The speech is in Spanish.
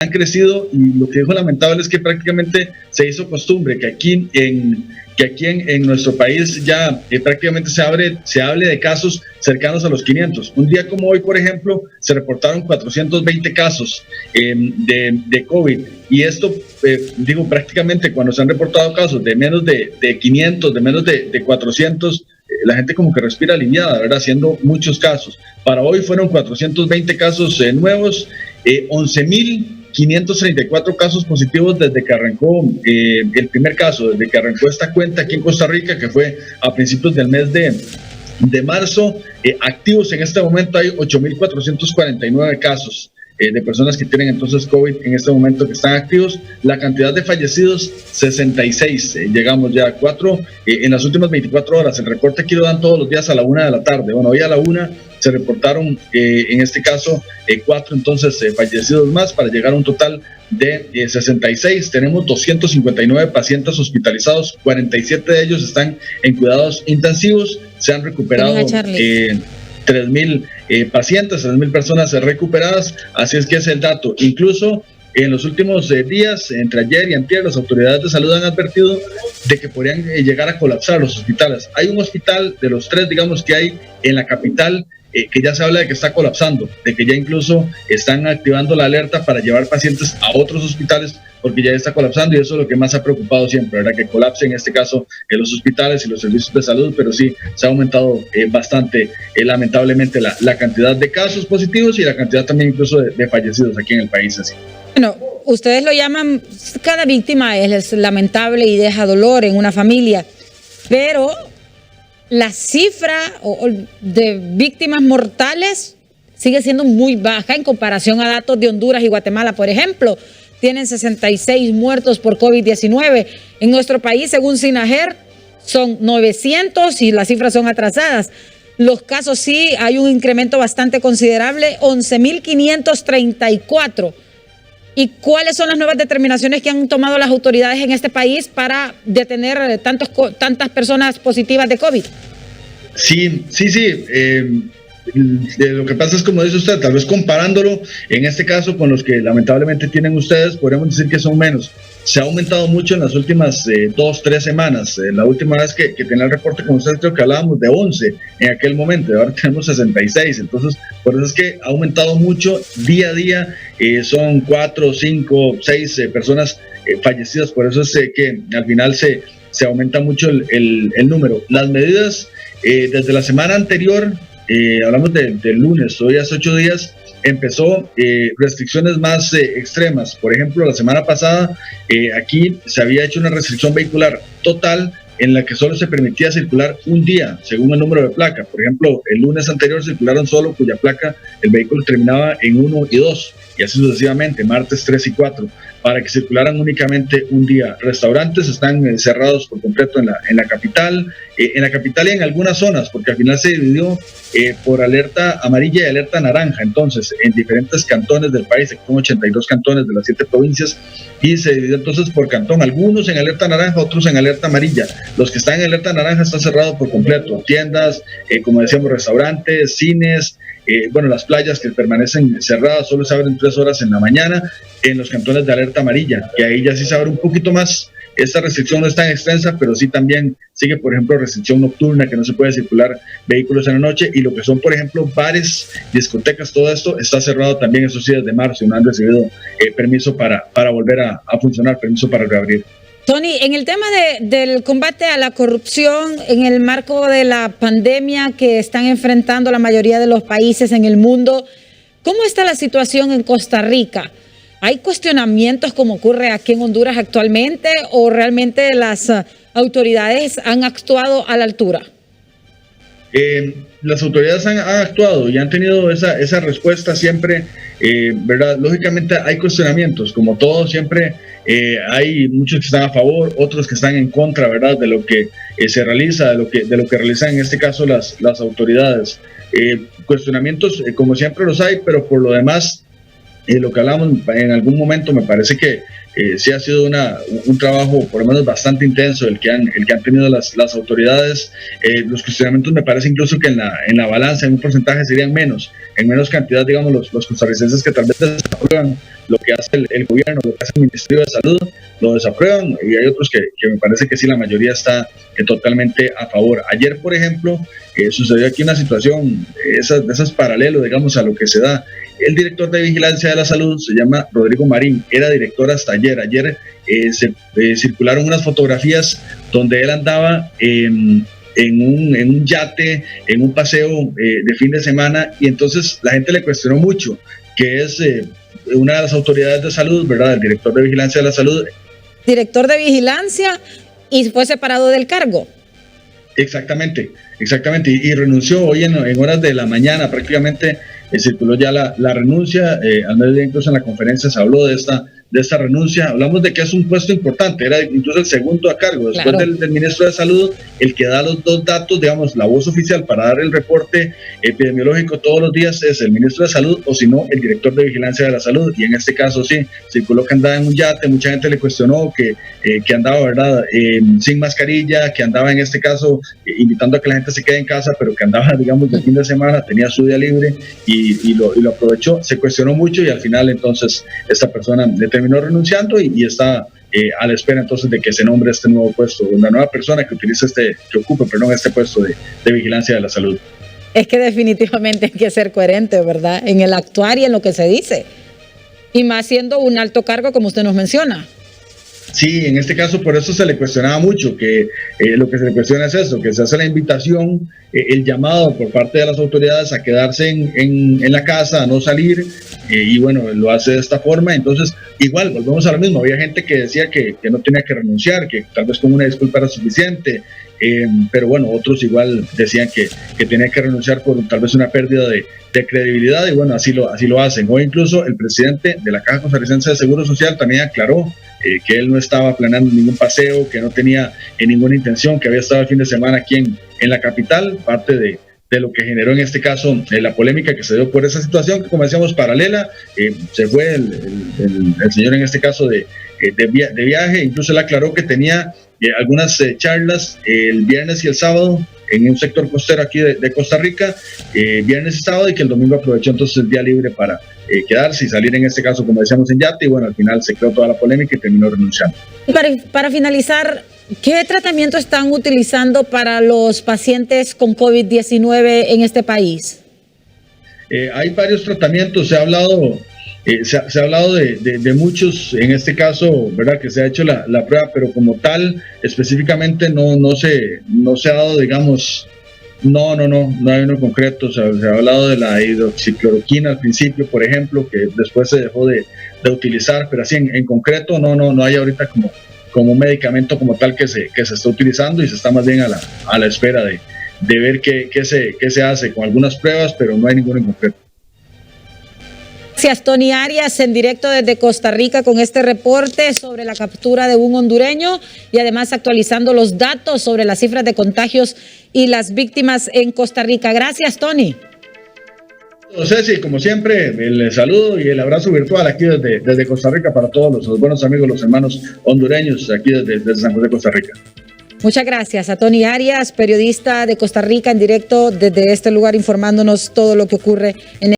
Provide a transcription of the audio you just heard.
han crecido, y lo que dijo lamentable es que prácticamente se hizo costumbre que aquí en nuestro país ya prácticamente se hable de casos cercanos a los 500. Un día como hoy, por ejemplo, se reportaron 420 casos de COVID, y esto, prácticamente cuando se han reportado casos de menos de 500, de menos de 400, la gente como que respira aliviada, ¿verdad? Haciendo muchos casos. Para hoy fueron 420 casos nuevos, 11.534 casos positivos desde que arrancó el primer caso, desde que arrancó esta cuenta aquí en Costa Rica, que fue a principios del mes de marzo. Activos en este momento hay 8.449 casos de personas que tienen entonces COVID en este momento que están activos. La cantidad de fallecidos, 66. Llegamos ya a 4 en las últimas 24 horas. El reporte aquí lo dan todos los días a la 1 de la tarde. Bueno, hoy a la 1 se reportaron en este caso 4 entonces fallecidos más, para llegar a un total de 66. Tenemos 259 pacientes hospitalizados, 47 de ellos están en cuidados intensivos. Se han recuperado 3.000 pacientes, 3.000 personas recuperadas, así es que es el dato. Incluso en los últimos días, entre ayer y antier, las autoridades de salud han advertido de que podrían llegar a colapsar los hospitales. Hay un hospital de los 3, digamos, que hay en la capital, que ya se habla de que está colapsando, de que ya incluso están activando la alerta para llevar pacientes a otros hospitales, porque ya está colapsando, y eso es lo que más ha preocupado siempre, ¿verdad? Que colapse en este caso en los hospitales y los servicios de salud, pero sí se ha aumentado bastante, lamentablemente, la cantidad de casos positivos y la cantidad también incluso de fallecidos aquí en el país. Así. Bueno, ustedes lo llaman, cada víctima es lamentable y deja dolor en una familia, pero la cifra de víctimas mortales sigue siendo muy baja en comparación a datos de Honduras y Guatemala, por ejemplo. Tienen 66 muertos por COVID-19. En nuestro país, según SINAGER, son 900 y las cifras son atrasadas. Los casos sí, hay un incremento bastante considerable, 11.534. ¿Y cuáles son las nuevas determinaciones que han tomado las autoridades en este país para detener tantas personas positivas de COVID? Sí. Lo que pasa es, como dice usted, tal vez comparándolo en este caso con los que lamentablemente tienen ustedes, podríamos decir que son menos. Se ha aumentado mucho en las últimas 2-3 semanas. La última vez que tenía el reporte con ustedes, creo que hablábamos de 11 en aquel momento, y ahora tenemos 66. Entonces, por eso es que ha aumentado mucho día a día. Son 4, 5, 6 personas fallecidas. Por eso es que al final se aumenta mucho el número. Las medidas desde la semana anterior, hablamos del lunes, hoy hace 8 días, empezó restricciones más extremas. Por ejemplo, la semana pasada aquí se había hecho una restricción vehicular total en la que solo se permitía circular un día según el número de placa. Por ejemplo, el lunes anterior circularon solo cuya placa el vehículo terminaba en 1 y 2, y así sucesivamente, martes 3 y 4, para que circularan únicamente un día. Restaurantes están cerrados por completo en la capital y en algunas zonas, porque al final se dividió por alerta amarilla y alerta naranja. Entonces, en diferentes cantones del país, son 82 cantones de las 7 provincias, y se dividió entonces por cantón, algunos en alerta naranja, otros en alerta amarilla. Los que están en alerta naranja están cerrados por completo, tiendas, como decíamos, restaurantes, cines, las playas que permanecen cerradas solo se abren 3 horas en la mañana. En los cantones de alerta amarilla, que ahí ya sí se abre un poquito más. Esta restricción no es tan extensa, pero sí también sigue, por ejemplo, restricción nocturna, que no se puede circular vehículos en la noche, y lo que son, por ejemplo, bares, discotecas, todo esto está cerrado también esos días de marzo, y no han recibido permiso para volver a funcionar, permiso para reabrir. Tony, en el tema del combate a la corrupción, en el marco de la pandemia que están enfrentando la mayoría de los países en el mundo, ¿cómo está la situación en Costa Rica? ¿Hay cuestionamientos como ocurre aquí en Honduras actualmente, o realmente las autoridades han actuado a la altura? Las autoridades han actuado y han tenido esa respuesta siempre, ¿verdad? Lógicamente hay cuestionamientos, como todo siempre. Hay muchos que están a favor, otros que están en contra, ¿verdad?, de lo que se realiza, de lo que realizan en este caso las autoridades. Cuestionamientos, como siempre los hay, pero por lo demás, lo que hablamos en algún momento, me parece que sí ha sido un trabajo por lo menos bastante intenso el que han tenido las autoridades. Los cuestionamientos, me parece incluso que en la balanza en un porcentaje serían menos, en menos cantidad, digamos, los costarricenses que tal vez desaprueban lo que hace el gobierno, lo que hace el Ministerio de Salud, lo desaprueban, y hay otros que me parece que sí, la mayoría está totalmente a favor. Ayer, por ejemplo, sucedió aquí una situación de esas paralelo, digamos, a lo que se da. El director de Vigilancia de la Salud se llama Rodrigo Marín, era director hasta ayer. Ayer se circularon unas fotografías donde él andaba en un yate, en un paseo de fin de semana, y entonces la gente le cuestionó mucho, que es una de las autoridades de salud, ¿verdad? El director de Vigilancia de la Salud. Director de Vigilancia y fue separado del cargo. Exactamente, y renunció hoy en horas de la mañana, prácticamente circuló ya la renuncia, al mediodía incluso en la conferencia se habló de esta renuncia. Hablamos de que es un puesto importante, era incluso el segundo a cargo, después del ministro de Salud, el que da los dos datos, digamos, la voz oficial para dar el reporte epidemiológico todos los días es el ministro de Salud, o si no, el director de Vigilancia de la Salud, y en este caso sí, circuló que andaba en un yate, mucha gente le cuestionó que andaba, ¿verdad?, sin mascarilla, que andaba en este caso invitando a que la gente se quede en casa, pero que andaba, digamos, de fin de semana, tenía su día libre y lo aprovechó. Se cuestionó mucho y al final entonces esta persona le terminó renunciando y está a la espera entonces de que se nombre este nuevo puesto, una nueva persona que ocupe este puesto de vigilancia de la salud. Es que definitivamente hay que ser coherente, ¿verdad?, en el actuar y en lo que se dice, y más siendo un alto cargo como usted nos menciona. Sí, en este caso por eso se le cuestionaba mucho, que lo que se le cuestiona es eso, que se hace la invitación, el llamado por parte de las autoridades a quedarse en la casa, a no salir, y bueno, lo hace de esta forma. Entonces, igual, volvemos a lo mismo, había gente que decía que no tenía que renunciar, que tal vez con una disculpa era suficiente, pero bueno, otros igual decían que tenía que renunciar por tal vez una pérdida de credibilidad, y bueno, así lo hacen. Hoy incluso el presidente de la Caja Costarricense de Seguro Social también aclaró que él no estaba planeando ningún paseo, que no tenía ninguna intención, que había estado el fin de semana aquí en la capital, parte de lo que generó en este caso la polémica que se dio por esa situación, que como decíamos, paralela. Se fue el señor en este caso de viaje, incluso él aclaró que tenía algunas charlas el viernes y el sábado en un sector costero aquí de Costa Rica, viernes y sábado, y que el domingo aprovechó entonces el día libre para quedarse y salir en este caso, como decíamos, en yate, y bueno, al final se creó toda la polémica y terminó renunciando. Para finalizar, ¿qué tratamiento están utilizando para los pacientes con COVID-19 en este país? Hay varios tratamientos, se ha hablado de muchos, en este caso, ¿verdad?, que se ha hecho la prueba, pero como tal, específicamente no se ha dado, digamos, no hay uno concreto. O sea, se ha hablado de la hidroxicloroquina al principio, por ejemplo, que después se dejó de utilizar, pero así en concreto no hay ahorita como un medicamento como tal que se está utilizando, y se está más bien a la espera de ver qué se hace con algunas pruebas, pero no hay ninguno en concreto. Gracias, Tony Arias, en directo desde Costa Rica con este reporte sobre la captura de un hondureño y además actualizando los datos sobre las cifras de contagios y las víctimas en Costa Rica. Gracias, Tony. Ceci, como siempre, el saludo y el abrazo virtual aquí desde Costa Rica para todos los buenos amigos, los hermanos hondureños aquí desde San José, Costa Rica. Muchas gracias a Tony Arias, periodista de Costa Rica, en directo desde este lugar, informándonos todo lo que ocurre en